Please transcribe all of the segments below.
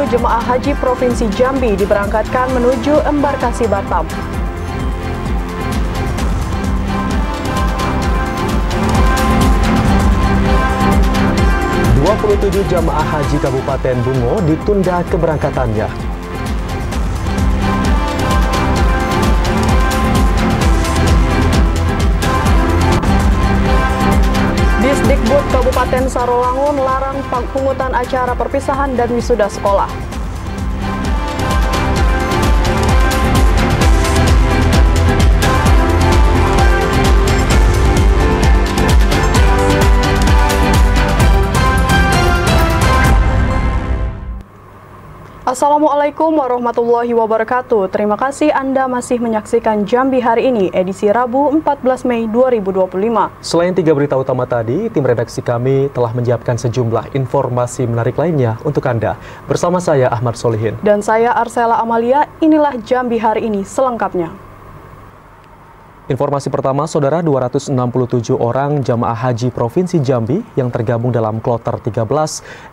jemaah haji Provinsi Jambi diberangkatkan menuju embarkasi Batam. Tujuh jamaah haji Kabupaten Bungo ditunda keberangkatannya. Disdikbud Kabupaten Sarolangun larang pungutan acara perpisahan dan wisuda sekolah. Assalamualaikum warahmatullahi wabarakatuh. Terima kasih Anda masih menyaksikan Jambi hari ini, edisi Rabu 14 Mei 2025. Selain 3 berita utama tadi, tim redaksi kami telah menyiapkan sejumlah informasi menarik lainnya untuk Anda. Bersama saya Ahmad Solihin. Dan saya Arsela Amalia, inilah Jambi hari ini selengkapnya. Informasi pertama, Saudara, 267 orang jamaah haji Provinsi Jambi yang tergabung dalam kloter 13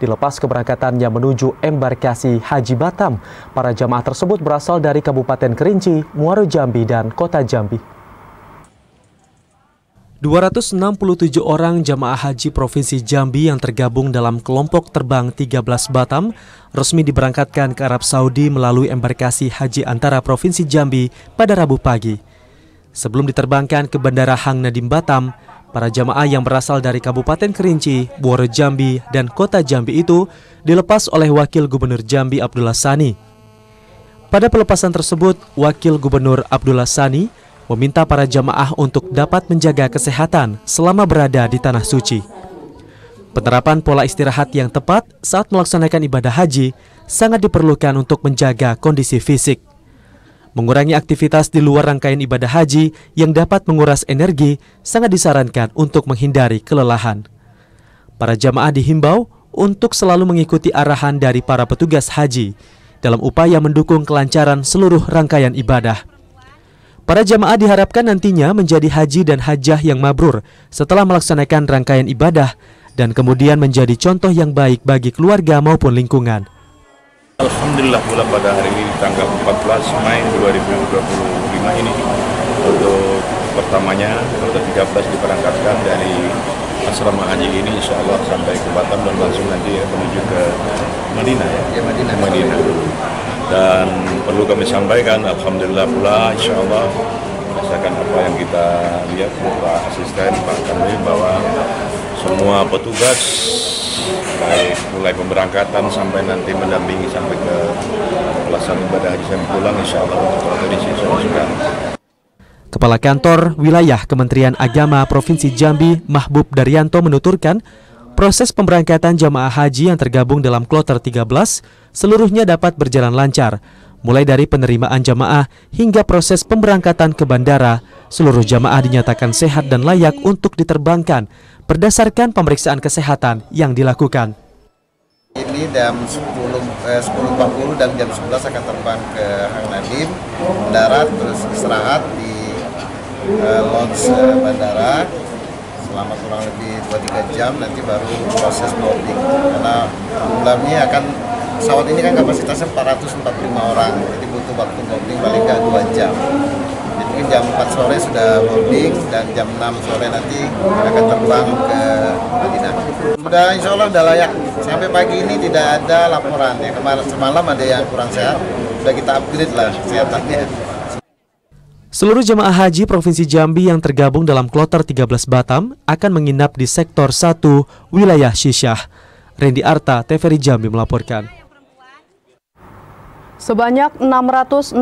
dilepas keberangkatannya menuju embarkasi Haji Batam. Para jamaah tersebut berasal dari Kabupaten Kerinci, Muaro Jambi, dan Kota Jambi. 267 orang jamaah haji Provinsi Jambi yang tergabung dalam kelompok terbang 13 Batam resmi diberangkatkan ke Arab Saudi melalui embarkasi haji antara Provinsi Jambi pada Rabu pagi. Sebelum diterbangkan ke Bandara Hang Nadim Batam, para jamaah yang berasal dari Kabupaten Kerinci, Muaro Jambi, dan Kota Jambi itu dilepas oleh Wakil Gubernur Jambi Abdullah Sani. Pada pelepasan tersebut, Wakil Gubernur Abdullah Sani meminta para jamaah untuk dapat menjaga kesehatan selama berada di Tanah Suci. Penerapan pola istirahat yang tepat saat melaksanakan ibadah haji sangat diperlukan untuk menjaga kondisi fisik. Mengurangi aktivitas di luar rangkaian ibadah haji yang dapat menguras energi sangat disarankan untuk menghindari kelelahan. Para jamaah dihimbau untuk selalu mengikuti arahan dari para petugas haji dalam upaya mendukung kelancaran seluruh rangkaian ibadah. Para jamaah diharapkan nantinya menjadi haji dan hajah yang mabrur setelah melaksanakan rangkaian ibadah dan kemudian menjadi contoh yang baik bagi keluarga maupun lingkungan. Alhamdulillah pula pada hari ini tanggal 14 Mei 2025 ini untuk pertamanya kloter 13 diberangkatkan dari asrama haji ini insya Allah sampai ke Batam dan langsung nanti menuju ke Madinah. Madinah. Dan perlu kami sampaikan Alhamdulillah pula insya Allah berdasarkan apa yang kita lihat Pak Asisten Pak Kanwil bahwa semua petugas baik mulai pemberangkatan sampai nanti mendampingi sampai ke pelaksanaan ibadah haji sampai pulang insya Allah kondisi sudah. Kepala Kantor Wilayah Kementerian Agama Provinsi Jambi Mahbub Daryanto menuturkan proses pemberangkatan jamaah haji yang tergabung dalam kloter 13 seluruhnya dapat berjalan lancar. Mulai dari penerimaan jamaah hingga proses pemberangkatan ke bandara, seluruh jamaah dinyatakan sehat dan layak untuk diterbangkan berdasarkan pemeriksaan kesehatan yang dilakukan. Ini jam 10.40 dan jam 11 akan terbang ke Hang Nadim, mendarat terus istirahat di lounge bandara selama kurang lebih 2-3 jam, nanti baru proses boarding. Karena jumlahnya pesawat ini kan kapasitasnya 445 orang, jadi butuh waktu boarding paling nggak 2 jam. Jadi jam 4 sore sudah boarding dan jam 6 sore nanti akan terbang ke Madinah. Sudah insya Allah sudah layak. Sampai pagi ini tidak ada laporan. Ya, kemarin semalam ada yang kurang sehat, sudah kita upgrade lah kesehatannya. Seluruh jemaah haji Provinsi Jambi yang tergabung dalam kloter 13 Batam akan menginap di sektor 1 wilayah Syisyah. Randy Arta, TVRI Jambi melaporkan. Sebanyak 660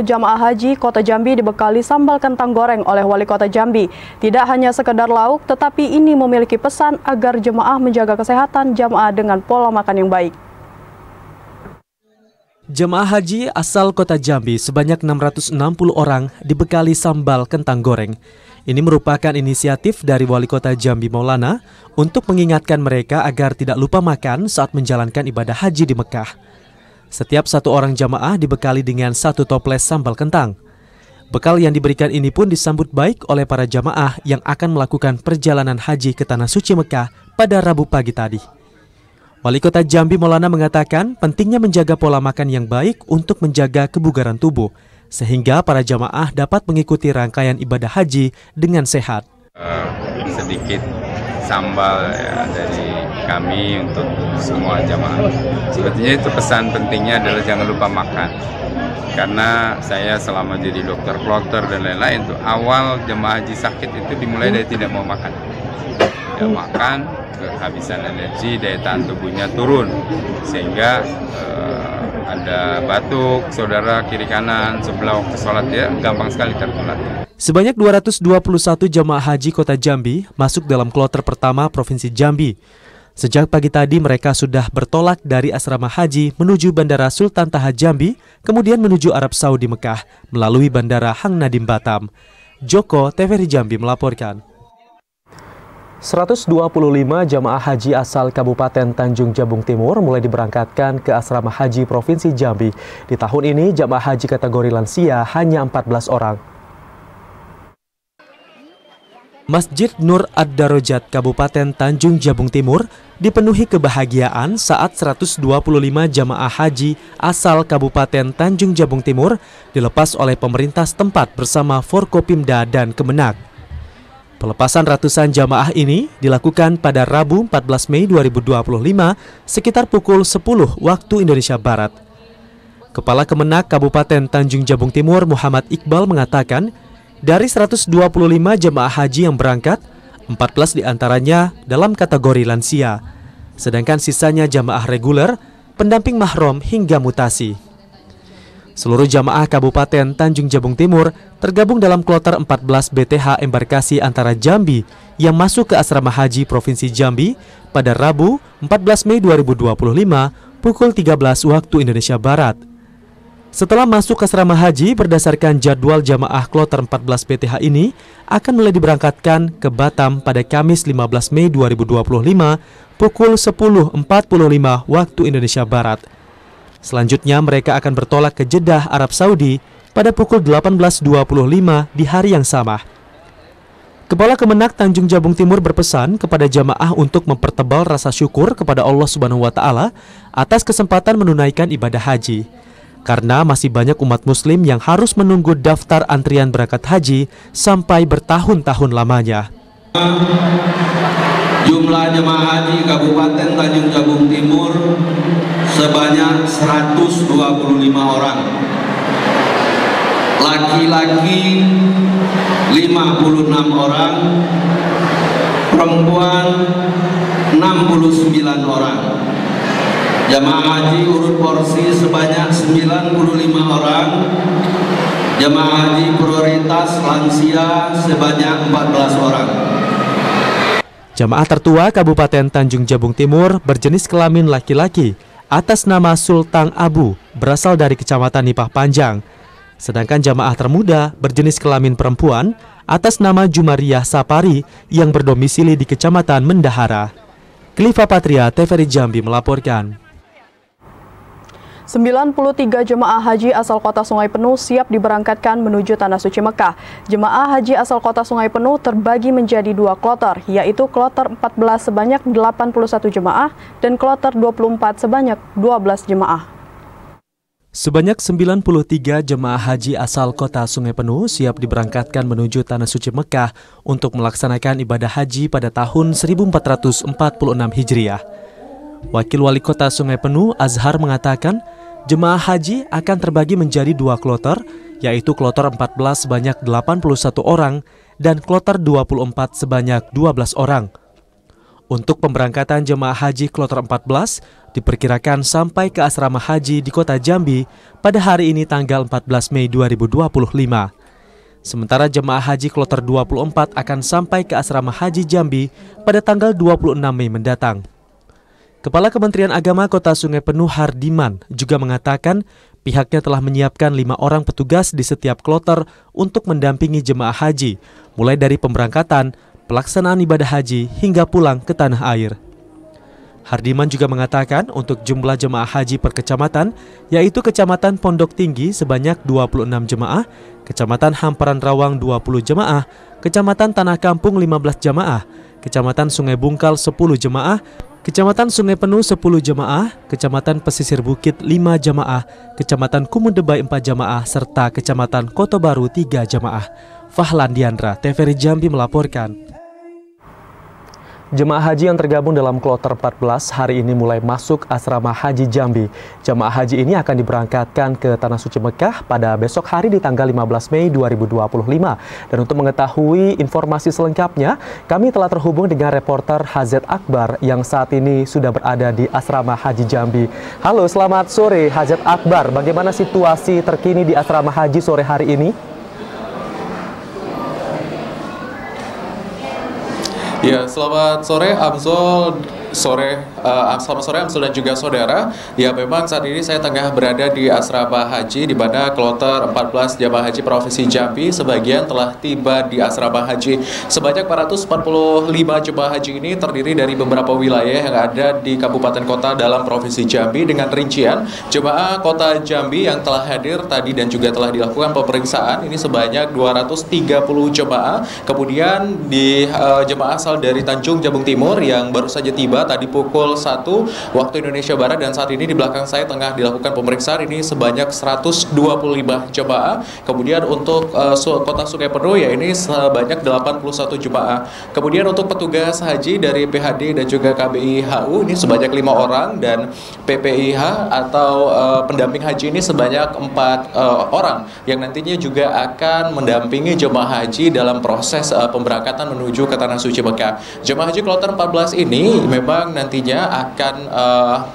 jamaah haji Kota Jambi dibekali sambal kentang goreng oleh Wali Kota Jambi. Tidak hanya sekedar lauk, tetapi ini memiliki pesan agar jemaah menjaga kesehatan jamaah dengan pola makan yang baik. Jemaah haji asal Kota Jambi sebanyak 660 orang dibekali sambal kentang goreng. Ini merupakan inisiatif dari Wali Kota Jambi Maulana untuk mengingatkan mereka agar tidak lupa makan saat menjalankan ibadah haji di Mekah. Setiap satu orang jamaah dibekali dengan 1 toples sambal kentang. Bekal yang diberikan ini pun disambut baik oleh para jamaah yang akan melakukan perjalanan haji ke Tanah Suci Mekah pada Rabu pagi tadi. Wali Kota Jambi Maulana mengatakan pentingnya menjaga pola makan yang baik untuk menjaga kebugaran tubuh, sehingga para jamaah dapat mengikuti rangkaian ibadah haji dengan sehat. Sedikit sambal ya, dari kami untuk semua jamaah. Sebetulnya itu pesan pentingnya adalah jangan lupa makan. Karena saya selama jadi dokter kloter dan lain-lain, tuh awal jemaah haji sakit itu dimulai dari tidak mau makan. Tidak makan, kehabisan energi, daya tahan tubuhnya turun, sehingga ada batuk, saudara kiri kanan sebelah waktu sholat ya gampang sekali tertular. Sebanyak 221 jamaah haji Kota Jambi masuk dalam kloter pertama Provinsi Jambi. Sejak pagi tadi mereka sudah bertolak dari asrama haji menuju Bandara Sultan Taha Jambi, kemudian menuju Arab Saudi Mekah melalui Bandara Hang Nadim Batam. Joko, TVRI Jambi melaporkan. 125 jamaah haji asal Kabupaten Tanjung Jabung Timur mulai diberangkatkan ke asrama haji Provinsi Jambi. Di tahun ini jamaah haji kategori lansia hanya 14 orang. Masjid Nur Ad-Darajat Kabupaten Tanjung Jabung Timur dipenuhi kebahagiaan saat 125 jamaah haji asal Kabupaten Tanjung Jabung Timur dilepas oleh pemerintah setempat bersama Forkopimda dan Kemenak. Pelepasan ratusan jamaah ini dilakukan pada Rabu 14 Mei 2025 sekitar pukul 10 waktu Indonesia Barat. Kepala Kemenak Kabupaten Tanjung Jabung Timur Muhammad Iqbal mengatakan, dari 125 jemaah haji yang berangkat, 14 diantaranya dalam kategori lansia, sedangkan sisanya jamaah reguler, pendamping mahram hingga mutasi. Seluruh jamaah Kabupaten Tanjung Jabung Timur tergabung dalam kloter 14 BTH embarkasi antara Jambi yang masuk ke asrama haji Provinsi Jambi pada Rabu 14 Mei 2025 pukul 13 waktu Indonesia Barat. Setelah masuk ke asrama haji, berdasarkan jadwal jamaah kloter 14 BTH ini akan mulai diberangkatkan ke Batam pada Kamis 15 Mei 2025 pukul 10.45 waktu Indonesia Barat. Selanjutnya mereka akan bertolak ke Jeddah, Arab Saudi pada pukul 18.25 di hari yang sama. Kepala Kemenak Tanjung Jabung Timur berpesan kepada jamaah untuk mempertebal rasa syukur kepada Allah Subhanahu wa Ta'ala atas kesempatan menunaikan ibadah haji. Karena masih banyak umat muslim yang harus menunggu daftar antrian berangkat haji sampai bertahun-tahun lamanya. Jumlah jemaah haji Kabupaten Tanjung Jabung Timur sebanyak 125 orang. Laki-laki 56 orang, perempuan 69 orang. Jamaah haji urut porsi sebanyak 95 orang. Jamaah haji prioritas lansia sebanyak 14 orang. Jamaah tertua Kabupaten Tanjung Jabung Timur berjenis kelamin laki-laki atas nama Sultan Abu berasal dari Kecamatan Nipah Panjang. Sedangkan jamaah termuda berjenis kelamin perempuan atas nama Jumariah Sapari yang berdomisili di Kecamatan Mendahara. Klifa Patria, TVRI Jambi melaporkan. 93 jemaah haji asal Kota Sungai Penuh siap diberangkatkan menuju Tanah Suci Mekah. Jemaah haji asal Kota Sungai Penuh terbagi menjadi 2 kloter, yaitu kloter 14 sebanyak 81 jemaah dan kloter 24 sebanyak 12 jemaah. Sebanyak 93 jemaah haji asal Kota Sungai Penuh siap diberangkatkan menuju Tanah Suci Mekah untuk melaksanakan ibadah haji pada tahun 1446 Hijriah. Wakil Wali Kota Sungai Penuh, Azhar, mengatakan jemaah haji akan terbagi menjadi 2 kloter, yaitu kloter 14 sebanyak 81 orang dan kloter 24 sebanyak 12 orang. Untuk pemberangkatan jemaah haji kloter 14 diperkirakan sampai ke asrama haji di Kota Jambi pada hari ini tanggal 14 Mei 2025. Sementara jemaah haji kloter 24 akan sampai ke asrama haji Jambi pada tanggal 26 Mei mendatang. Kepala Kementerian Agama Kota Sungai Penuh Hardiman juga mengatakan pihaknya telah menyiapkan 5 orang petugas di setiap kloter untuk mendampingi jemaah haji, mulai dari pemberangkatan, pelaksanaan ibadah haji hingga pulang ke tanah air. Hardiman juga mengatakan untuk jumlah jemaah haji per kecamatan, yaitu Kecamatan Pondok Tinggi sebanyak 26 jemaah, Kecamatan Hamparan Rawang 20 jemaah, Kecamatan Tanah Kampung 15 jemaah, Kecamatan Sungai Bungkal 10 jemaah, Kecamatan Sungai Penuh 10 jemaah, Kecamatan Pesisir Bukit 5 jemaah, Kecamatan Kumudebay 4 jemaah, serta Kecamatan Kota Baru 3 jemaah. Fahlan Diandra, TVRI Jambi melaporkan. Jemaah haji yang tergabung dalam kloter 14 hari ini mulai masuk asrama haji Jambi. Jemaah haji ini akan diberangkatkan ke Tanah Suci Mekah pada besok hari di tanggal 15 Mei 2025. Dan untuk mengetahui informasi selengkapnya, kami telah terhubung dengan reporter HZ Akbar yang saat ini sudah berada di asrama haji Jambi. Halo, selamat sore HZ Akbar. Bagaimana situasi terkini di asrama haji sore hari ini? Ya, selamat sore Amzul, selamat sore Amzul dan juga saudara. Ya, memang saat ini saya tengah berada di asrama haji di mana kloter 14 jemaah haji Provinsi Jambi sebagian telah tiba di asrama haji. Sebanyak 445 jemaah haji ini terdiri dari beberapa wilayah yang ada di kabupaten kota dalam Provinsi Jambi dengan rincian jemaah kota Jambi yang telah hadir tadi dan juga telah dilakukan pemeriksaan ini sebanyak 230 jemaah. Kemudian di jemaah asal dari Tanjung Jabung Timur yang baru saja tiba tadi pukul 1 waktu Indonesia Barat, dan saat ini di belakang saya tengah dilakukan pemeriksaan ini sebanyak 125 jemaah. Kemudian untuk kota Sungai Penuh ya ini sebanyak 81 jemaah. Kemudian untuk petugas haji dari PHD dan juga KBI HU ini sebanyak 5 orang, dan PPIH atau pendamping haji ini sebanyak 4 orang yang nantinya juga akan mendampingi jemaah haji dalam proses pemberangkatan menuju ke Tanah Suci Mekah. Jemaah haji kloter 14 ini memang nantinya akan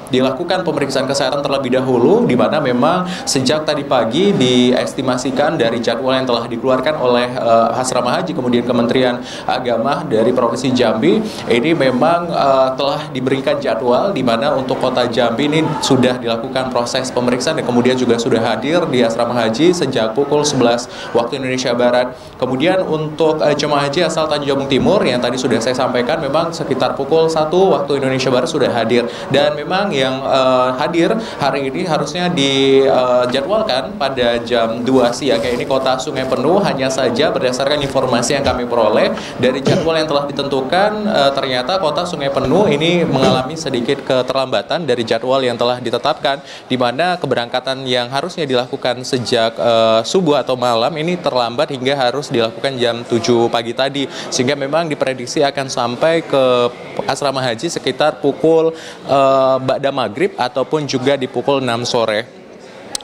dilakukan pemeriksaan kesehatan terlebih dahulu, di mana memang sejak tadi pagi diestimasikan dari jadwal yang telah dikeluarkan oleh asrama haji kemudian Kementerian Agama dari Provinsi Jambi ini memang telah diberikan jadwal di mana untuk kota Jambi ini sudah dilakukan proses pemeriksaan dan kemudian juga sudah hadir di asrama haji sejak pukul 11 waktu Indonesia Barat. Kemudian untuk jemaah haji asal Tanjung Jabung Timur yang tadi sudah saya sampaikan memang sekitar pukul 1 waktu Indonesia Barat sudah hadir, dan memang yang hadir hari ini harusnya dijadwalkan pada jam 2 siang. Ini kota Sungai Penuh, hanya saja berdasarkan informasi yang kami peroleh dari jadwal yang telah ditentukan ternyata kota Sungai Penuh ini mengalami sedikit keterlambatan dari jadwal yang telah ditetapkan, di mana keberangkatan yang harusnya dilakukan sejak subuh atau malam ini terlambat hingga harus dilakukan jam 7 pagi tadi, sehingga memang diprediksi akan sampai ke asrama haji sekitar pukul ba'da maghrib ataupun juga di pukul 6 sore.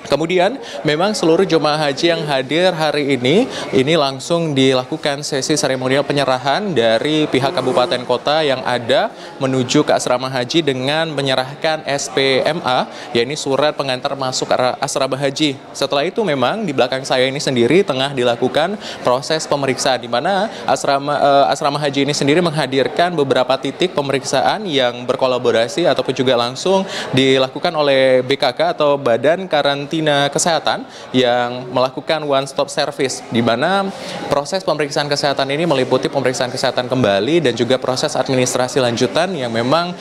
Kemudian memang seluruh jemaah haji yang hadir hari ini langsung dilakukan sesi seremonial penyerahan dari pihak kabupaten kota yang ada menuju ke asrama haji dengan menyerahkan SPMA, yakni surat pengantar masuk asrama haji. Setelah itu memang di belakang saya ini sendiri tengah dilakukan proses pemeriksaan, di mana asrama haji ini sendiri menghadirkan beberapa titik pemeriksaan yang berkolaborasi ataupun juga langsung dilakukan oleh BKK atau Badan Karantina Kesehatan yang melakukan one stop service, di mana proses pemeriksaan kesehatan ini meliputi pemeriksaan kesehatan kembali dan juga proses administrasi lanjutan yang memang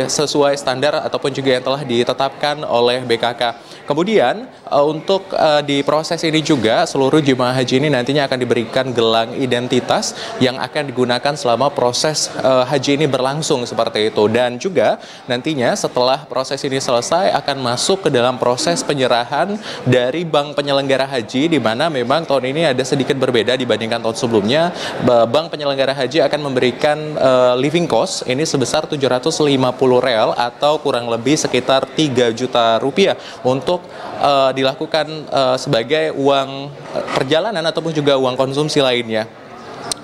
sesuai standar ataupun juga yang telah ditetapkan oleh BKK. Kemudian untuk di proses ini juga seluruh jemaah haji ini nantinya akan diberikan gelang identitas yang akan digunakan selama proses haji ini berlangsung seperti itu, dan juga nantinya setelah proses ini selesai akan masuk ke dalam proses penyerahan dari bank penyelenggara haji, di mana memang tahun ini ada sedikit berbeda dibandingkan tahun sebelumnya. Bank penyelenggara haji akan memberikan living cost ini sebesar 750 real atau kurang lebih sekitar 3 juta rupiah untuk dilakukan sebagai uang perjalanan ataupun juga uang konsumsi lainnya.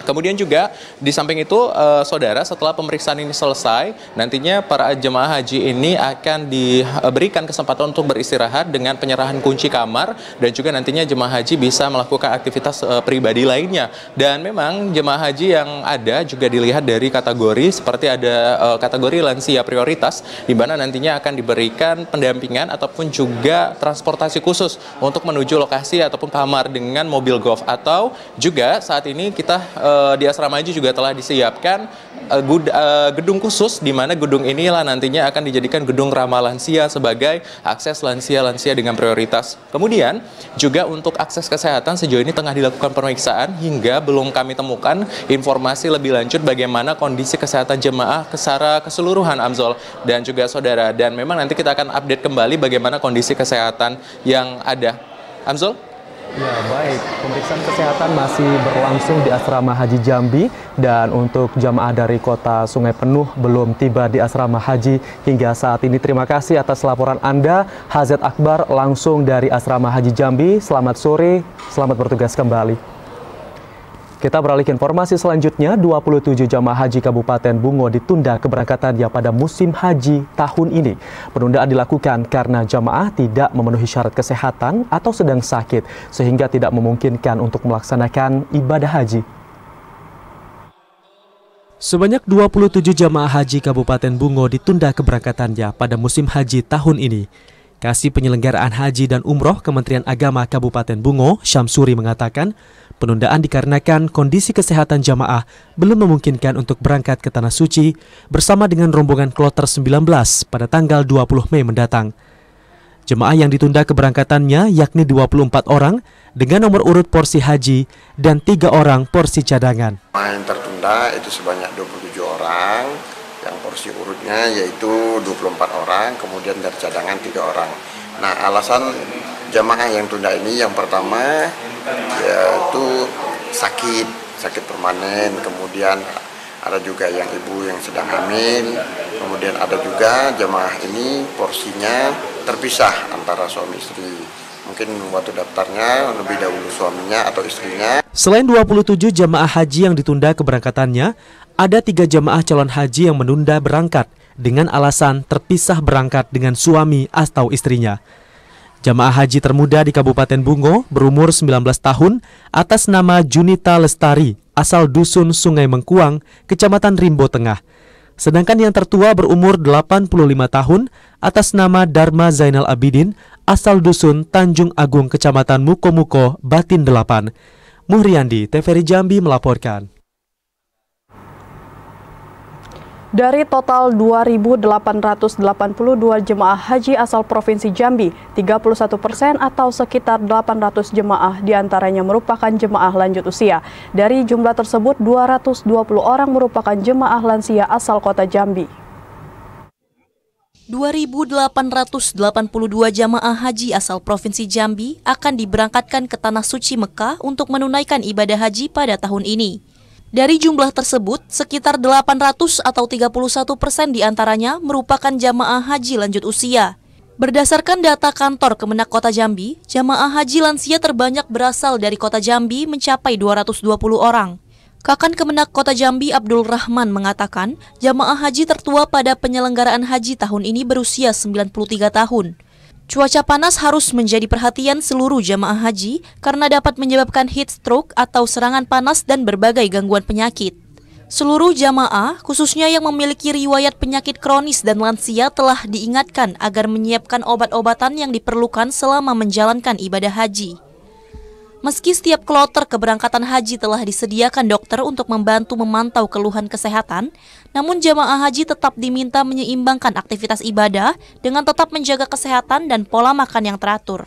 Kemudian juga di samping itu, saudara, setelah pemeriksaan ini selesai, nantinya para jemaah haji ini akan diberikan kesempatan untuk beristirahat dengan penyerahan kunci kamar, dan juga nantinya jemaah haji bisa melakukan aktivitas pribadi lainnya. Dan memang jemaah haji yang ada juga dilihat dari kategori, seperti ada kategori lansia prioritas, di mana nantinya akan diberikan pendampingan ataupun juga transportasi khusus untuk menuju lokasi ataupun kamar dengan mobil golf, atau juga saat ini kita di asrama haji juga telah disiapkan gedung khusus, di mana gedung inilah nantinya akan dijadikan gedung ramah lansia sebagai akses lansia-lansia dengan prioritas. Kemudian juga untuk akses kesehatan sejauh ini tengah dilakukan pemeriksaan hingga belum kami temukan informasi lebih lanjut bagaimana kondisi kesehatan jemaah secara keseluruhan, Amzol dan juga saudara. Dan memang nanti kita akan update kembali bagaimana kondisi kesehatan yang ada. Amzol? Ya baik, pemeriksaan kesehatan masih berlangsung di Asrama Haji Jambi dan untuk jamaah dari kota Sungai Penuh belum tiba di Asrama Haji hingga saat ini. Terima kasih atas laporan Anda, HZ Akbar langsung dari Asrama Haji Jambi. Selamat sore, selamat bertugas kembali. Kita beralih ke informasi selanjutnya, 27 jamaah haji Kabupaten Bungo ditunda keberangkatannya pada musim haji tahun ini. Penundaan dilakukan karena jamaah tidak memenuhi syarat kesehatan atau sedang sakit, sehingga tidak memungkinkan untuk melaksanakan ibadah haji. Sebanyak 27 jamaah haji Kabupaten Bungo ditunda keberangkatannya pada musim haji tahun ini. Kasih Penyelenggaraan Haji dan Umroh Kementerian Agama Kabupaten Bungo, Syamsuri, mengatakan penundaan dikarenakan kondisi kesehatan jamaah belum memungkinkan untuk berangkat ke Tanah Suci bersama dengan rombongan kloter 19 pada tanggal 20 Mei mendatang. Jemaah yang ditunda keberangkatannya yakni 24 orang dengan nomor urut porsi haji dan 3 orang porsi cadangan. Yang tertunda itu sebanyak 27 orang. Yang porsi urutnya yaitu 24 orang, kemudian dari cadangan 3 orang. Nah, alasan jamaah yang tunda ini yang pertama yaitu sakit permanen, kemudian ada juga yang ibu yang sedang hamil, kemudian ada juga jamaah ini porsinya terpisah antara suami istri. Mungkin waktu daftarnya lebih dahulu suaminya atau istrinya. Selain 27 jamaah haji yang ditunda keberangkatannya, ada 3 jamaah calon haji yang menunda berangkat dengan alasan terpisah berangkat dengan suami atau istrinya. Jamaah haji termuda di Kabupaten Bungo berumur 19 tahun atas nama Junita Lestari, asal Dusun Sungai Mengkuang, Kecamatan Rimbo Tengah. Sedangkan yang tertua berumur 85 tahun atas nama Dharma Zainal Abidin, asal Dusun Tanjung Agung, Kecamatan Muko-Muko, Batin 8. Muhriandi, TVRI Jambi melaporkan. Dari total 2.882 jemaah haji asal Provinsi Jambi, 31% atau sekitar 800 jemaah diantaranya merupakan jemaah lanjut usia. Dari jumlah tersebut, 220 orang merupakan jemaah lansia asal kota Jambi. 2.882 jamaah haji asal Provinsi Jambi akan diberangkatkan ke Tanah Suci Mekah untuk menunaikan ibadah haji pada tahun ini. Dari jumlah tersebut, sekitar 800 atau 31% diantaranya merupakan jamaah haji lanjut usia. Berdasarkan data kantor Kemenak Kota Jambi, jamaah haji lansia terbanyak berasal dari Kota Jambi mencapai 220 orang. Kakan Kemenak Kota Jambi Abdul Rahman mengatakan, jamaah haji tertua pada penyelenggaraan haji tahun ini berusia 93 tahun. Cuaca panas harus menjadi perhatian seluruh jamaah haji karena dapat menyebabkan heat stroke atau serangan panas dan berbagai gangguan penyakit. Seluruh jamaah, khususnya yang memiliki riwayat penyakit kronis dan lansia, telah diingatkan agar menyiapkan obat-obatan yang diperlukan selama menjalankan ibadah haji. Meski setiap kloter keberangkatan haji telah disediakan dokter untuk membantu memantau keluhan kesehatan, namun jamaah haji tetap diminta menyeimbangkan aktivitas ibadah dengan tetap menjaga kesehatan dan pola makan yang teratur.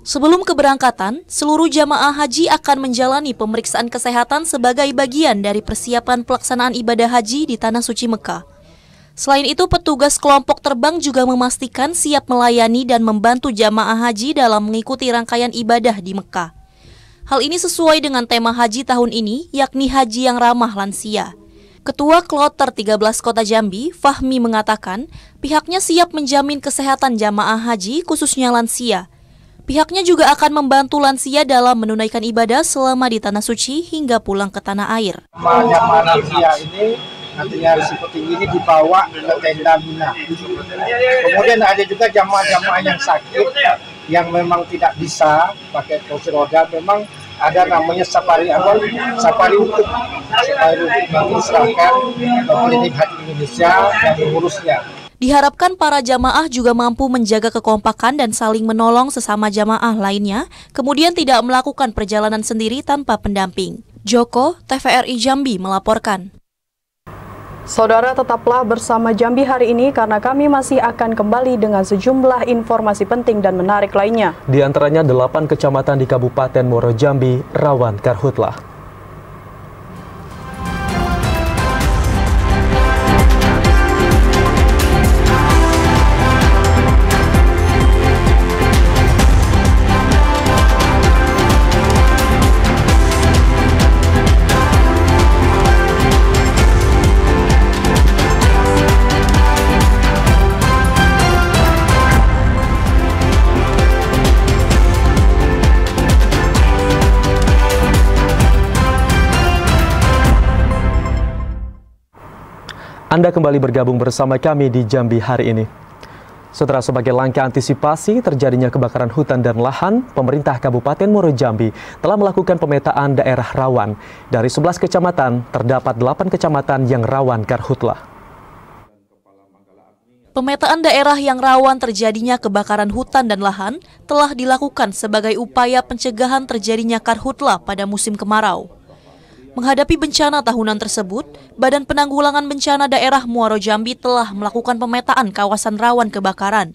Sebelum keberangkatan, seluruh jamaah haji akan menjalani pemeriksaan kesehatan sebagai bagian dari persiapan pelaksanaan ibadah haji di Tanah Suci Mekah. Selain itu, petugas kelompok terbang juga memastikan siap melayani dan membantu jamaah haji dalam mengikuti rangkaian ibadah di Mekah. Hal ini sesuai dengan tema haji tahun ini, yakni haji yang ramah lansia. Ketua Kloter 13 Kota Jambi, Fahmi, mengatakan pihaknya siap menjamin kesehatan jamaah haji khususnya lansia. Pihaknya juga akan membantu lansia dalam menunaikan ibadah selama di Tanah Suci hingga pulang ke tanah air. Jamaah lansia ini nantinya risiko tinggi ini dibawa ke tenda Mina. Kemudian ada juga jamaah-jamaah yang sakit yang memang tidak bisa pakai kursi roda, memang ada namanya safari untuk diserahkan ke Klinik Haji Indonesia yang mengurusnya. Diharapkan para jamaah juga mampu menjaga kekompakan dan saling menolong sesama jamaah lainnya, kemudian tidak melakukan perjalanan sendiri tanpa pendamping. Joko, TVRI Jambi melaporkan. Saudara, tetaplah bersama Jambi hari ini karena kami masih akan kembali dengan sejumlah informasi penting dan menarik lainnya. Di antaranya 8 kecamatan di Kabupaten Muaro Jambi rawan karhutlah. Anda kembali bergabung bersama kami di Jambi hari ini. Saudara, sebagai langkah antisipasi terjadinya kebakaran hutan dan lahan, pemerintah Kabupaten Muaro Jambi telah melakukan pemetaan daerah rawan. Dari 11 kecamatan, terdapat 8 kecamatan yang rawan karhutlah. Pemetaan daerah yang rawan terjadinya kebakaran hutan dan lahan telah dilakukan sebagai upaya pencegahan terjadinya karhutlah pada musim kemarau. Menghadapi bencana tahunan tersebut, Badan Penanggulangan Bencana Daerah Muaro Jambi telah melakukan pemetaan kawasan rawan kebakaran.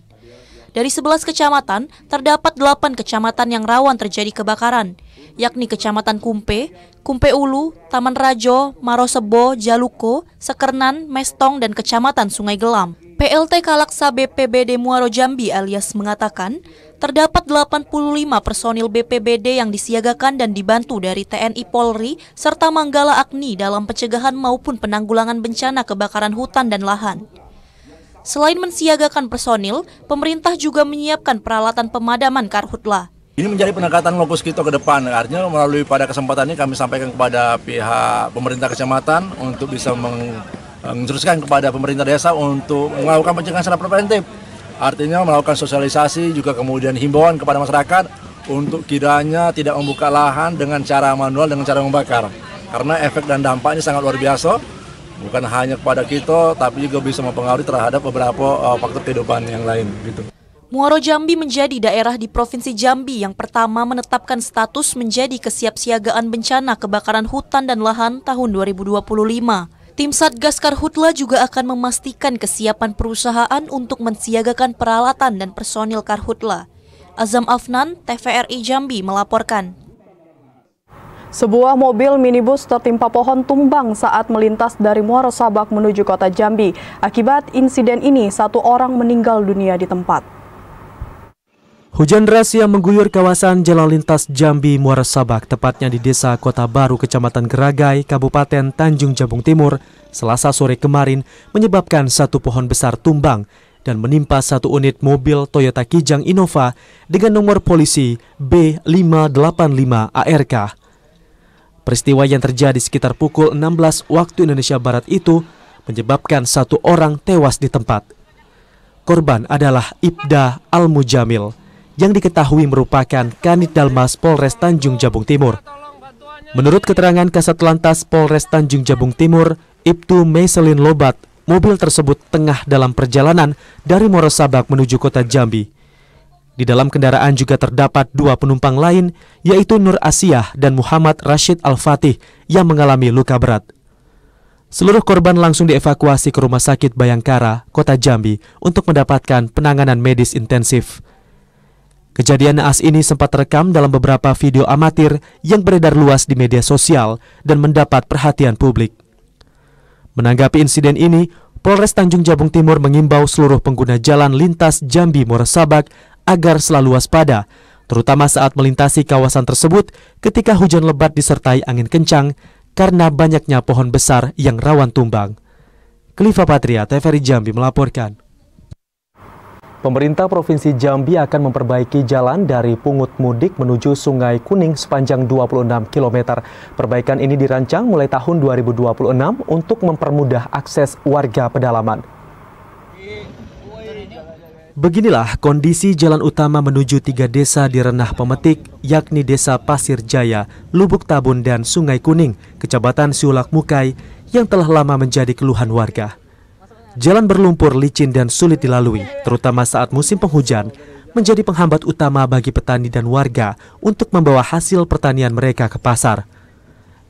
Dari 11 kecamatan, terdapat 8 kecamatan yang rawan terjadi kebakaran, yakni Kecamatan Kumpe, Kumpe Ulu, Taman Rajo, Marosebo, Jaluko, Sekernan, Mestong, dan Kecamatan Sungai Gelam. PLT Kalaksa BPBD Muaro Jambi alias mengatakan, terdapat 85 personil BPBD yang disiagakan dan dibantu dari TNI Polri serta Manggala Agni dalam pencegahan maupun penanggulangan bencana kebakaran hutan dan lahan. Selain mensiagakan personil, pemerintah juga menyiapkan peralatan pemadaman karhutlah. Ini menjadi pendekatan lokus kita ke depan, artinya melalui pada kesempatan ini kami sampaikan kepada pihak pemerintah kecamatan untuk bisa menjuruskan kepada pemerintah desa untuk melakukan pencegahan secara preventif. Artinya melakukan sosialisasi juga kemudian himbauan kepada masyarakat untuk kiranya tidak membuka lahan dengan cara manual, dengan cara membakar. Karena efek dan dampaknya sangat luar biasa, bukan hanya kepada kita, tapi juga bisa mempengaruhi terhadap beberapa faktor kehidupan yang lain. Gitu. Muaro Jambi menjadi daerah di Provinsi Jambi yang pertama menetapkan status menjadi kesiapsiagaan bencana kebakaran hutan dan lahan tahun 2025. Tim Satgas Karhutlah juga akan memastikan kesiapan perusahaan untuk mensiagakan peralatan dan personil Karhutlah. Azam Afnan, TVRI Jambi melaporkan. Sebuah mobil minibus tertimpa pohon tumbang saat melintas dari Muaro Sabak menuju kota Jambi. Akibat insiden ini, 1 orang meninggal dunia di tempat. Hujan deras yang mengguyur kawasan jalan lintas Jambi Muaro Sabak, tepatnya di Desa Kota Baru, Kecamatan Geragai, Kabupaten Tanjung Jabung Timur, Selasa sore kemarin menyebabkan 1 pohon besar tumbang dan menimpa 1 unit mobil Toyota Kijang Innova dengan nomor polisi B585 ARK. Peristiwa yang terjadi sekitar pukul 16 waktu Indonesia Barat itu menyebabkan 1 orang tewas di tempat. Korban adalah Ibda Al-Mujamil, yang diketahui merupakan Kanit Dalmas Polres Tanjung Jabung Timur. Menurut keterangan Kasat Lantas Polres Tanjung Jabung Timur, Ibtu Meiselin Lobat, mobil tersebut tengah dalam perjalanan dari Muaro Sabak menuju kota Jambi. Di dalam kendaraan juga terdapat 2 penumpang lain, yaitu Nur Asiyah dan Muhammad Rashid Al-Fatih yang mengalami luka berat. Seluruh korban langsung dievakuasi ke Rumah Sakit Bayangkara, kota Jambi untuk mendapatkan penanganan medis intensif. Kejadian naas ini sempat terekam dalam beberapa video amatir yang beredar luas di media sosial dan mendapat perhatian publik. Menanggapi insiden ini, Polres Tanjung Jabung Timur mengimbau seluruh pengguna jalan lintas Jambi Muaro Sabak agar selalu waspada, terutama saat melintasi kawasan tersebut ketika hujan lebat disertai angin kencang karena banyaknya pohon besar yang rawan tumbang. Kliva Patria, TVRI Jambi melaporkan. Pemerintah Provinsi Jambi akan memperbaiki jalan dari Pungut Mudik menuju Sungai Kuning sepanjang 26 km. Perbaikan ini dirancang mulai tahun 2026 untuk mempermudah akses warga pedalaman. Beginilah kondisi jalan utama menuju 3 desa di Renah Pemetik, yakni Desa Pasir Jaya, Lubuk Tabun, dan Sungai Kuning, Kecamatan Siulak Mukai, yang telah lama menjadi keluhan warga. Jalan berlumpur, licin, dan sulit dilalui, terutama saat musim penghujan, menjadi penghambat utama bagi petani dan warga untuk membawa hasil pertanian mereka ke pasar.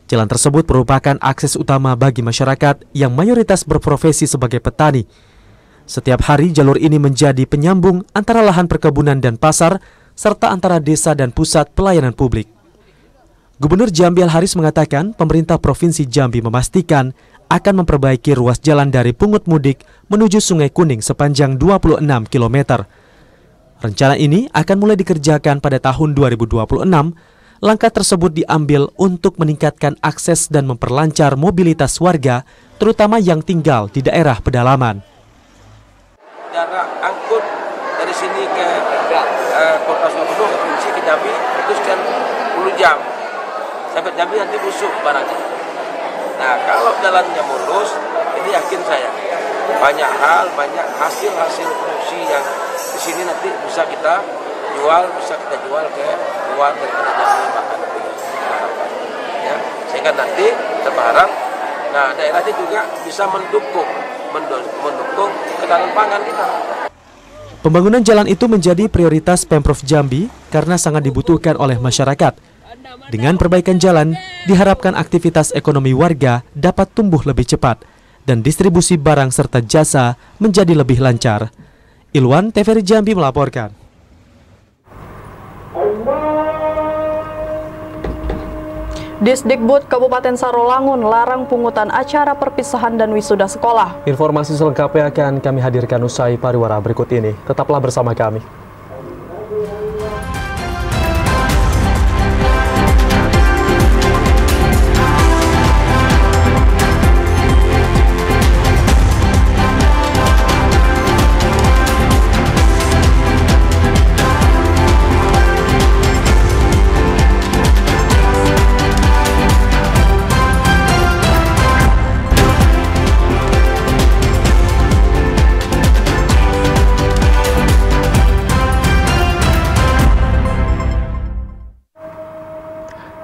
Jalan tersebut merupakan akses utama bagi masyarakat yang mayoritas berprofesi sebagai petani. Setiap hari jalur ini menjadi penyambung antara lahan perkebunan dan pasar, serta antara desa dan pusat pelayanan publik. Gubernur Jambi Al-Haris mengatakan pemerintah Provinsi Jambi memastikan akan memperbaiki ruas jalan dari Pungut Mudik menuju Sungai Kuning sepanjang 26 km. Rencana ini akan mulai dikerjakan pada tahun 2026. Langkah tersebut diambil untuk meningkatkan akses dan memperlancar mobilitas warga, terutama yang tinggal di daerah pedalaman. Jarak angkut dari sini ke Kota Sukabumi ke Provinsi ke Jambi itu sekian 10 jam. Sampai Jambi nanti busuk barangnya. Nah, kalau jalannya mulus, ini yakin saya banyak hasil produksi yang di sini nanti bisa kita jual ke luar daripada Jambi bahkan ya, sehingga nanti kita berharap daerahnya juga bisa mendukung ketahanan pangan kita. Pembangunan jalan itu menjadi prioritas Pemprov Jambi karena sangat dibutuhkan oleh masyarakat. Dengan perbaikan jalan, diharapkan aktivitas ekonomi warga dapat tumbuh lebih cepat dan distribusi barang serta jasa menjadi lebih lancar. Ilwan, TVRI Jambi melaporkan. Disdikbud Kabupaten Sarolangun larang pungutan acara perpisahan dan wisuda sekolah. Informasi selengkapnya akan kami hadirkan usai pariwara berikut ini. Tetaplah bersama kami.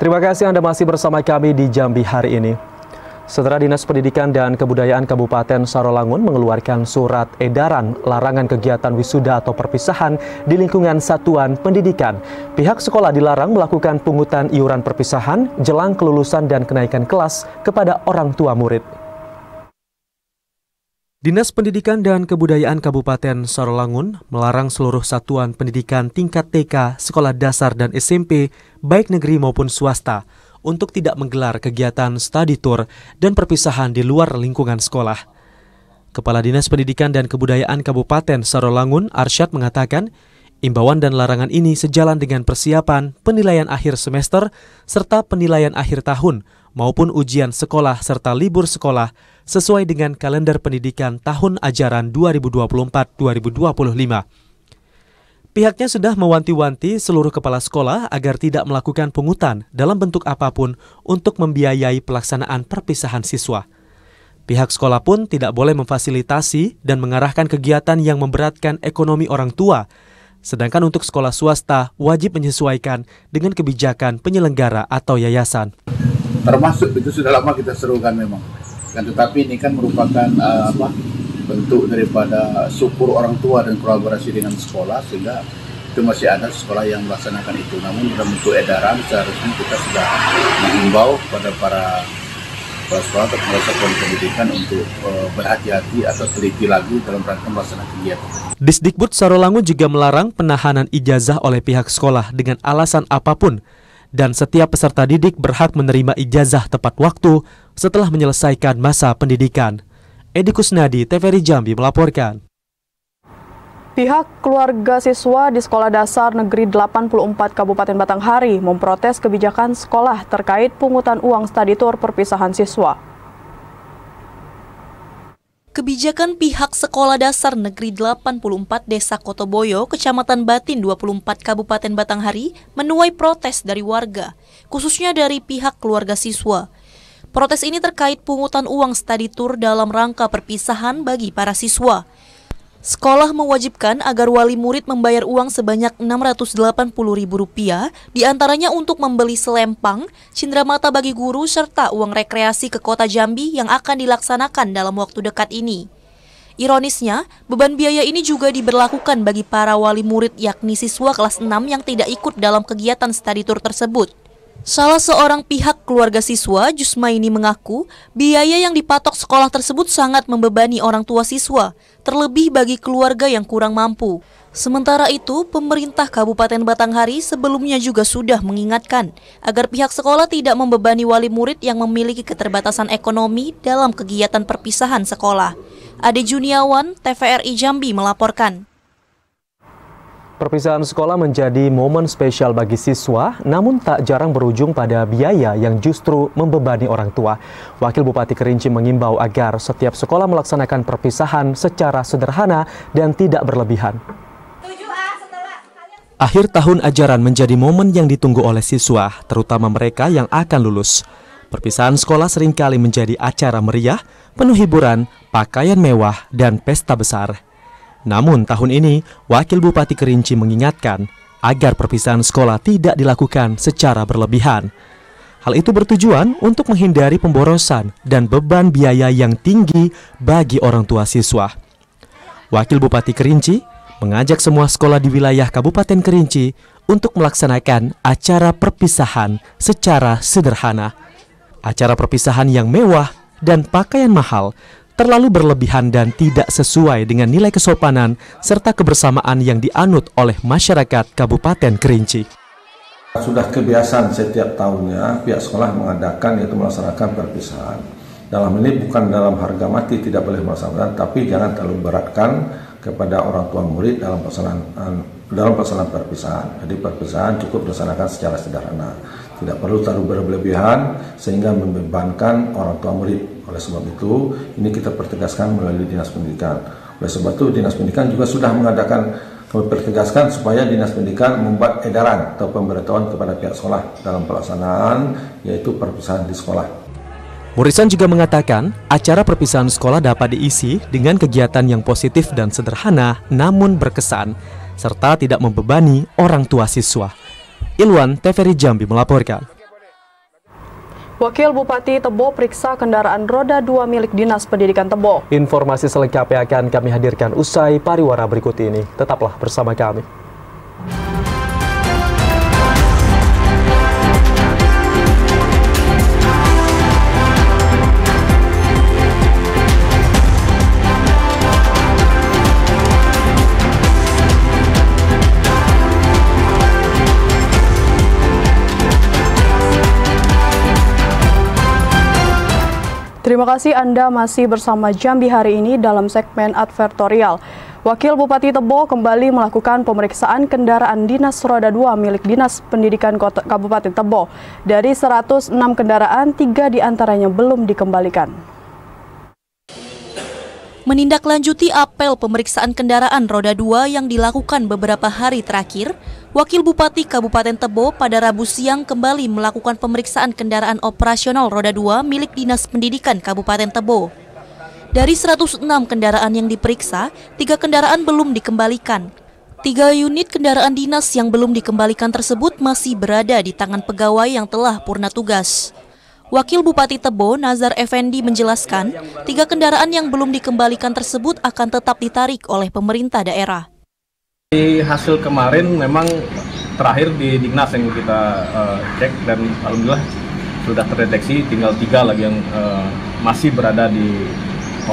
Terima kasih Anda masih bersama kami di Jambi hari ini. Setelah Dinas Pendidikan dan Kebudayaan Kabupaten Sarolangun mengeluarkan surat edaran larangan kegiatan wisuda atau perpisahan di lingkungan satuan pendidikan, pihak sekolah dilarang melakukan pungutan iuran perpisahan, jelang kelulusan dan kenaikan kelas kepada orang tua murid. Dinas Pendidikan dan Kebudayaan Kabupaten Sarolangun melarang seluruh satuan pendidikan tingkat TK, sekolah dasar dan SMP, baik negeri maupun swasta, untuk tidak menggelar kegiatan study tour dan perpisahan di luar lingkungan sekolah. Kepala Dinas Pendidikan dan Kebudayaan Kabupaten Sarolangun, Arsyad, mengatakan, imbauan dan larangan ini sejalan dengan persiapan penilaian akhir semester serta penilaian akhir tahun maupun ujian sekolah serta libur sekolah sesuai dengan kalender pendidikan tahun ajaran 2024-2025. Pihaknya sudah mewanti-wanti seluruh kepala sekolah agar tidak melakukan pungutan dalam bentuk apapun untuk membiayai pelaksanaan perpisahan siswa. Pihak sekolah pun tidak boleh memfasilitasi dan mengarahkan kegiatan yang memberatkan ekonomi orang tua. Sedangkan untuk sekolah swasta wajib menyesuaikan dengan kebijakan penyelenggara atau yayasan. Termasuk itu sudah lama kita serukan memang. Dan tetapi ini kan merupakan bentuk daripada syukur orang tua dan kolaborasi dengan sekolah, sehingga itu masih ada sekolah yang melaksanakan itu. Namun dalam bentuk edaran seharusnya kita sudah mengimbau kepada para sekolah atau satuan pendidikan untuk berhati-hati atau teliti lagi dalam rangka melaksanakan kegiatan. Disdikbud Sarolangun juga melarang penahanan ijazah oleh pihak sekolah dengan alasan apapun, dan setiap peserta didik berhak menerima ijazah tepat waktu setelah menyelesaikan masa pendidikan. Edi Kusnadi, TVRI Jambi melaporkan. Pihak keluarga siswa di Sekolah Dasar Negeri 84 Kabupaten Batanghari memprotes kebijakan sekolah terkait pungutan uang study tour perpisahan siswa. Kebijakan pihak Sekolah Dasar Negeri 84 Desa Kotoboyo, Kecamatan Batin 24 Kabupaten Batanghari menuai protes dari warga, khususnya dari pihak keluarga siswa. Protes ini terkait pungutan uang study tour dalam rangka perpisahan bagi para siswa. Sekolah mewajibkan agar wali murid membayar uang sebanyak Rp680.000, diantaranya untuk membeli selempang, cenderamata bagi guru, serta uang rekreasi ke kota Jambi yang akan dilaksanakan dalam waktu dekat ini. Ironisnya, beban biaya ini juga diberlakukan bagi para wali murid yakni siswa kelas 6 yang tidak ikut dalam kegiatan study tour tersebut. Salah seorang pihak keluarga siswa, Jusmaini, mengaku biaya yang dipatok sekolah tersebut sangat membebani orang tua siswa, terlebih bagi keluarga yang kurang mampu. Sementara itu, pemerintah Kabupaten Batanghari sebelumnya juga sudah mengingatkan agar pihak sekolah tidak membebani wali murid yang memiliki keterbatasan ekonomi dalam kegiatan perpisahan sekolah. Ade Juniawan, TVRI Jambi melaporkan. Perpisahan sekolah menjadi momen spesial bagi siswa, namun tak jarang berujung pada biaya yang justru membebani orang tua. Wakil Bupati Kerinci mengimbau agar setiap sekolah melaksanakan perpisahan secara sederhana dan tidak berlebihan. Akhir tahun ajaran menjadi momen yang ditunggu oleh siswa, terutama mereka yang akan lulus. Perpisahan sekolah seringkali menjadi acara meriah, penuh hiburan, pakaian mewah, dan pesta besar. Namun tahun ini, Wakil Bupati Kerinci mengingatkan agar perpisahan sekolah tidak dilakukan secara berlebihan. Hal itu bertujuan untuk menghindari pemborosan dan beban biaya yang tinggi bagi orang tua siswa. Wakil Bupati Kerinci mengajak semua sekolah di wilayah Kabupaten Kerinci untuk melaksanakan acara perpisahan secara sederhana. Acara perpisahan yang mewah dan pakaian mahal terlalu berlebihan dan tidak sesuai dengan nilai kesopanan serta kebersamaan yang dianut oleh masyarakat Kabupaten Kerinci. Sudah kebiasaan setiap tahunnya pihak sekolah mengadakan yaitu melaksanakan perpisahan. Dalam ini bukan dalam harga mati tidak boleh melaksanakan, tapi jangan terlalu beratkan kepada orang tua murid dalam pelaksanaan perpisahan. Jadi perpisahan cukup dilaksanakan secara sederhana. Tidak perlu terlalu berlebihan sehingga membebankan orang tua murid. Oleh sebab itu, ini kita pertegaskan melalui Dinas Pendidikan. Oleh sebab itu, Dinas Pendidikan juga sudah mengadakan, pertegaskan supaya Dinas Pendidikan membuat edaran atau pemberitahuan kepada pihak sekolah dalam pelaksanaan, yaitu perpisahan di sekolah. Murisan juga mengatakan, acara perpisahan sekolah dapat diisi dengan kegiatan yang positif dan sederhana namun berkesan, serta tidak membebani orang tua siswa. Ilwan, TVRI Jambi melaporkan. Wakil Bupati Tebo periksa kendaraan roda 2 milik Dinas Pendidikan Tebo. Informasi selengkapnya akan kami hadirkan usai pariwara berikut ini. Tetaplah bersama kami. Terima kasih Anda masih bersama Jambi hari ini dalam segmen advertorial. Wakil Bupati Tebo kembali melakukan pemeriksaan kendaraan dinas roda 2 milik Dinas Pendidikan Kabupaten Tebo. Dari 106 kendaraan, 3 diantaranya belum dikembalikan. Menindaklanjuti apel pemeriksaan kendaraan roda 2 yang dilakukan beberapa hari terakhir, Wakil Bupati Kabupaten Tebo pada Rabu siang kembali melakukan pemeriksaan kendaraan operasional roda 2 milik Dinas Pendidikan Kabupaten Tebo. Dari 106 kendaraan yang diperiksa, 3 kendaraan belum dikembalikan. 3 unit kendaraan dinas yang belum dikembalikan tersebut masih berada di tangan pegawai yang telah purna tugas. Wakil Bupati Tebo, Nazar Effendi, menjelaskan 3 kendaraan yang belum dikembalikan tersebut akan tetap ditarik oleh pemerintah daerah. Di hasil kemarin memang terakhir di Dignas yang kita cek dan alhamdulillah sudah terdeteksi, tinggal 3 lagi yang masih berada di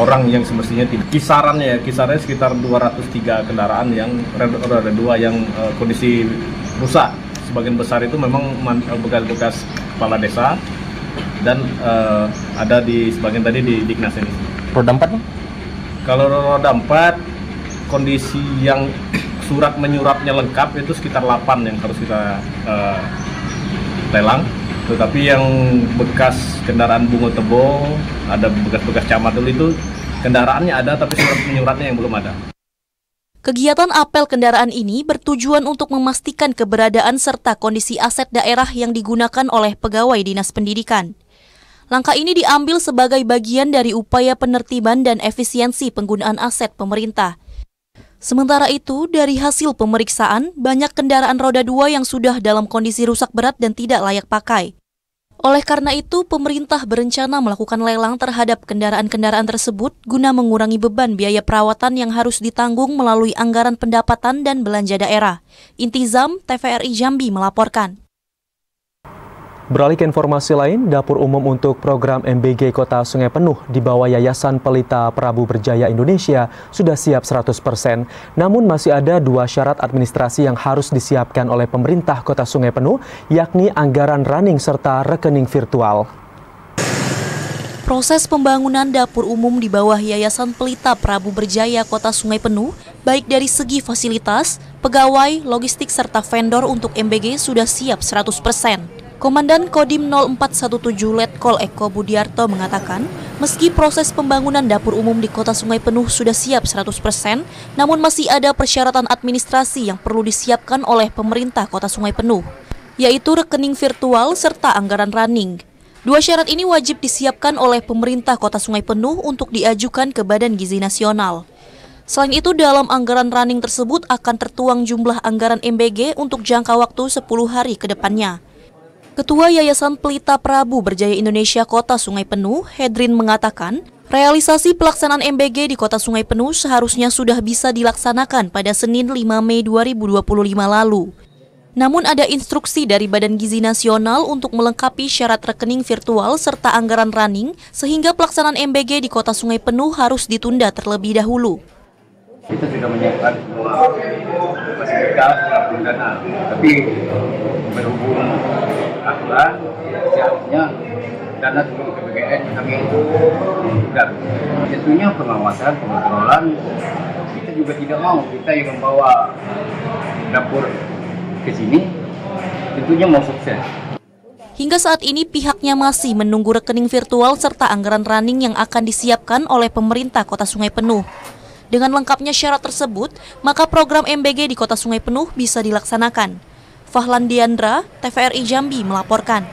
orang yang semestinya tidak. Kisarannya sekitar 203 kendaraan yang roda 2 yang kondisi rusak. Sebagian besar itu memang bekas kepala desa. Dan ada di sebagian tadi di Dignas ini. Roda 4 nih? Kalau roda 4 kondisi yang surat menyuratnya lengkap itu sekitar 8 yang harus kita lelang. Tetapi yang bekas kendaraan Bungo Tebo, ada bekas-bekas camat itu kendaraannya ada tapi surat menyuratnya yang belum ada. Kegiatan apel kendaraan ini bertujuan untuk memastikan keberadaan serta kondisi aset daerah yang digunakan oleh pegawai Dinas Pendidikan. Langkah ini diambil sebagai bagian dari upaya penertiban dan efisiensi penggunaan aset pemerintah. Sementara itu, dari hasil pemeriksaan, banyak kendaraan roda 2 yang sudah dalam kondisi rusak berat dan tidak layak pakai. Oleh karena itu, pemerintah berencana melakukan lelang terhadap kendaraan-kendaraan tersebut guna mengurangi beban biaya perawatan yang harus ditanggung melalui anggaran pendapatan dan belanja daerah. Intizam, TVRI Jambi melaporkan. Beralih ke informasi lain, dapur umum untuk program MBG Kota Sungai Penuh di bawah Yayasan Pelita Prabu Berjaya Indonesia sudah siap 100%. Namun masih ada 2 syarat administrasi yang harus disiapkan oleh pemerintah Kota Sungai Penuh, yakni anggaran running serta rekening virtual. Proses pembangunan dapur umum di bawah Yayasan Pelita Prabu Berjaya Kota Sungai Penuh, baik dari segi fasilitas, pegawai, logistik, serta vendor untuk MBG sudah siap 100%. Komandan Kodim 0417 Letkol Eko Budiarto mengatakan, meski proses pembangunan dapur umum di Kota Sungai Penuh sudah siap 100%, namun masih ada persyaratan administrasi yang perlu disiapkan oleh pemerintah Kota Sungai Penuh, yaitu rekening virtual serta anggaran running. 2 syarat ini wajib disiapkan oleh pemerintah Kota Sungai Penuh untuk diajukan ke Badan Gizi Nasional. Selain itu, dalam anggaran running tersebut akan tertuang jumlah anggaran MBG untuk jangka waktu 10 hari ke depannya. Ketua Yayasan Pelita Prabu Berjaya Indonesia Kota Sungai Penuh, Hedrin mengatakan, realisasi pelaksanaan MBG di Kota Sungai Penuh seharusnya sudah bisa dilaksanakan pada Senin 5 Mei 2025 lalu. Namun ada instruksi dari Badan Gizi Nasional untuk melengkapi syarat rekening virtual serta anggaran running, sehingga pelaksanaan MBG di Kota Sungai Penuh harus ditunda terlebih dahulu. Kita sudah menyiapkan semua fasilitas dana, tapi berhubung aturan seharusnya dana seluruh KPKN kami dan tentunya pengawasan pengontrolan kita juga tidak mau kita yang membawa dapur ke sini tentunya mau sukses. Hingga saat ini pihaknya masih menunggu rekening virtual serta anggaran running yang akan disiapkan oleh pemerintah Kota Sungai Penuh. Dengan lengkapnya syarat tersebut, maka program MBG di Kota Sungai Penuh bisa dilaksanakan. Fahlan Diandra, TVRI Jambi melaporkan.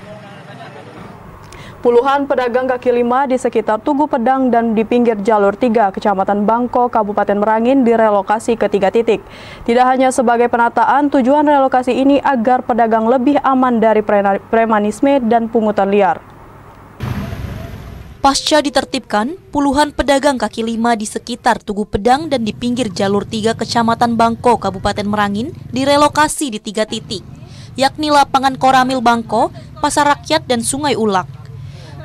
Puluhan pedagang kaki lima di sekitar Tugu Pedang dan di pinggir jalur 3 Kecamatan Bangko, Kabupaten Merangin direlokasi ke 3 titik. Tidak hanya sebagai penataan, tujuan relokasi ini agar pedagang lebih aman dari premanisme dan pungutan liar. Pasca ditertibkan, puluhan pedagang kaki lima di sekitar Tugu Pedang dan di pinggir jalur 3 Kecamatan Bangko, Kabupaten Merangin direlokasi di 3 titik, yakni Lapangan Koramil Bangko, Pasar Rakyat, dan Sungai Ulak.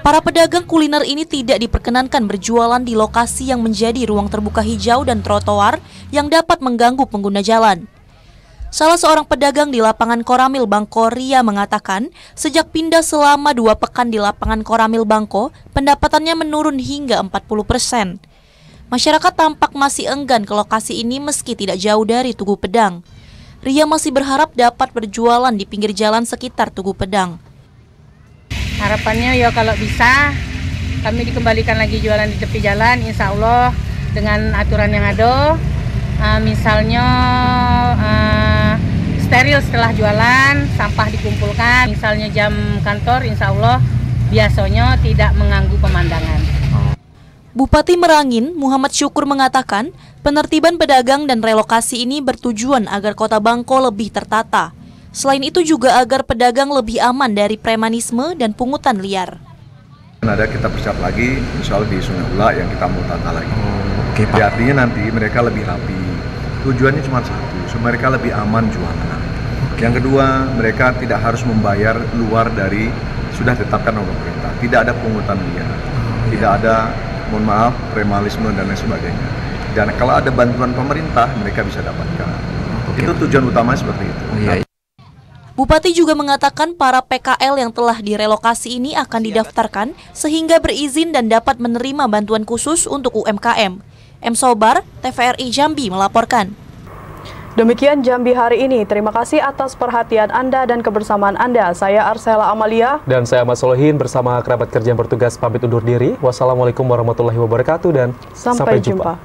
Para pedagang kuliner ini tidak diperkenankan berjualan di lokasi yang menjadi ruang terbuka hijau dan trotoar yang dapat mengganggu pengguna jalan. Salah seorang pedagang di Lapangan Koramil Bangko, Ria, mengatakan sejak pindah selama 2 pekan di Lapangan Koramil Bangko, pendapatannya menurun hingga 40%. Masyarakat tampak masih enggan ke lokasi ini meski tidak jauh dari Tugu Pedang. Ria masih berharap dapat berjualan di pinggir jalan sekitar Tugu Pedang. Harapannya ya kalau bisa kami dikembalikan lagi jualan di tepi jalan, insya Allah dengan aturan yang ada. Misalnya steril setelah jualan, sampah dikumpulkan, misalnya jam kantor insya Allah biasanya tidak mengganggu pemandangan. Bupati Merangin, Muhammad Syukur, mengatakan penertiban pedagang dan relokasi ini bertujuan agar Kota Bangko lebih tertata. Selain itu juga agar pedagang lebih aman dari premanisme dan pungutan liar. Ada kita persiap lagi, insya Allah di Sungai Ulak yang kita mau tata lagi. Jadi artinya nanti mereka lebih rapi. Tujuannya cuma satu, supaya mereka lebih aman jualan. Yang kedua, mereka tidak harus membayar luar dari sudah ditetapkan oleh pemerintah. Tidak ada pungutan liar, tidak ada, mohon maaf, premanisme dan lain sebagainya. Dan kalau ada bantuan pemerintah, mereka bisa dapatkan. Itu tujuan utamanya seperti itu. Bupati juga mengatakan para PKL yang telah direlokasi ini akan didaftarkan sehingga berizin dan dapat menerima bantuan khusus untuk UMKM. M. Sobar, TVRI Jambi melaporkan. Demikian Jambi hari ini. Terima kasih atas perhatian Anda dan kebersamaan Anda. Saya Arsela Amalia. Dan saya Ahmad Solohin bersama kerabat kerja yang bertugas pamit undur diri. Wassalamualaikum warahmatullahi wabarakatuh dan sampai jumpa.